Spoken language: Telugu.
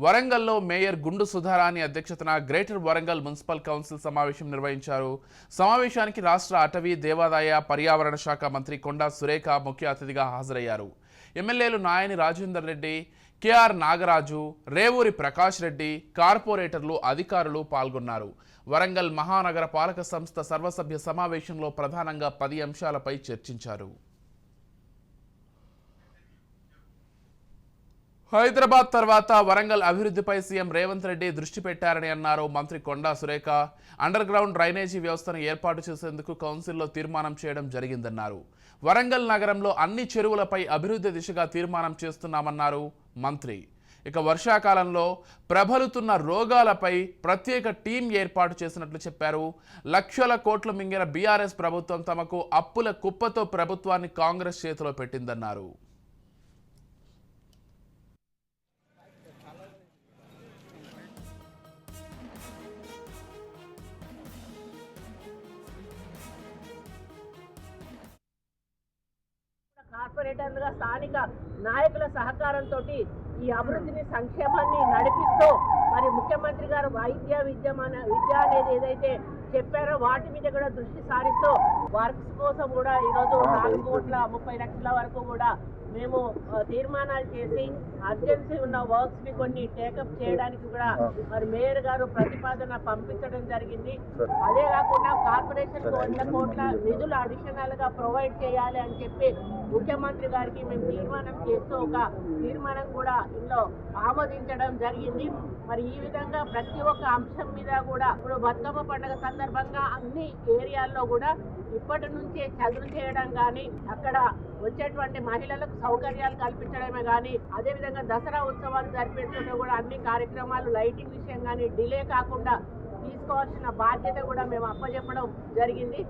వరంగల్లో మేయర్ గుండు సుధారాణి అధ్యక్షతన గ్రేటర్ వరంగల్ మున్సిపల్ కౌన్సిల్ సమావేశం నిర్వహించారు. సమావేశానికి రాష్ట్ర అటవీ, దేవాదాయ, పర్యావరణ శాఖ మంత్రి కొండా సురేఖ ముఖ్య అతిథిగా హాజరయ్యారు. ఎమ్మెల్యేలు నాయని రాజేందర్ రెడ్డి, కేఆర్ నాగరాజు, రేవూరి ప్రకాష్ రెడ్డి, కార్పొరేటర్లు, అధికారులు పాల్గొన్నారు. వరంగల్ మహానగర పాలక సంస్థ సర్వసభ్య సమావేశంలో ప్రధానంగా 10 అంశాలపై చర్చించారు. హైదరాబాద్ తర్వాత వరంగల్ అభివృద్ధిపై సీఎం రేవంత్ రెడ్డి దృష్టి పెట్టారని అన్నారు మంత్రి Konda Surekha. Under ground drainage వ్యవస్థను ఏర్పాటు చేసేందుకు కౌన్సిల్లో తీర్మానం చేయడం జరిగిందన్నారు. వరంగల్ నగరంలో అన్ని చెరువులపై అభివృద్ధి దిశగా తీర్మానం చేస్తున్నామన్నారు మంత్రి. ఇక వర్షాకాలంలో ప్రబలుతున్న రోగాలపై ప్రత్యేక టీం ఏర్పాటు చేసినట్లు చెప్పారు. లక్షల కోట్లు మింగిన బీఆర్ఎస్ ప్రభుత్వం తమకు అప్పుల కుప్పతో ప్రభుత్వాన్ని కాంగ్రెస్ చేతిలో పెట్టిందన్నారు. కార్పొరేటర్లుగా స్థానిక నాయకుల సహకారంతో ఈ అభివృద్ధిని, సంక్షేమాన్ని నడిపిస్తూ మరి ముఖ్యమంత్రి గారు విద్య అనేది ఏదైతే చెప్పారో వాటి మీద కూడా దృష్టి సారిస్తూ వర్క్స్ కోసం కూడా ఈరోజు 4,30,00,000 వరకు కూడా మేము తీర్మానాలు చేసి అర్జెన్సీ ఉన్న వర్క్స్ ని కొన్ని టేకప్ చేయడానికి కూడా మరి మేయర్ గారు ప్రతిపాదన పంపించడం జరిగింది. అదే కాకుండా కార్పొరేషన్ 100 కోట్ల నిధులు అడిషనల్ గా ప్రొవైడ్ చేయాలి అని చెప్పి ముఖ్యమంత్రి గారికి మేము తీర్మానం చేస్తూ ఒక తీర్మానం కూడా ఇందులో ఆమోదించడం జరిగింది. మరి ఈ విధంగా ప్రతి ఒక్క అంశం మీద కూడా ఇప్పుడు బతుకమ్మ పండుగ సందర్భంగా అన్ని ఏరియాల్లో కూడా ఇప్పటి నుంచే చదువు చేయడం కానీ, అక్కడ వచ్చేటువంటి మహిళలకు సౌకర్యాలు కల్పించడమే కానీ, అదేవిధంగా దసరా ఉత్సవాలు జరిపేటప్పుడు కూడా అన్ని కార్యక్రమాలు లైటింగ్ విషయం కానీ డిలే కాకుండా తీసుకోవాల్సిన బాధ్యత కూడా మేము అప్పచెప్పడం జరిగింది.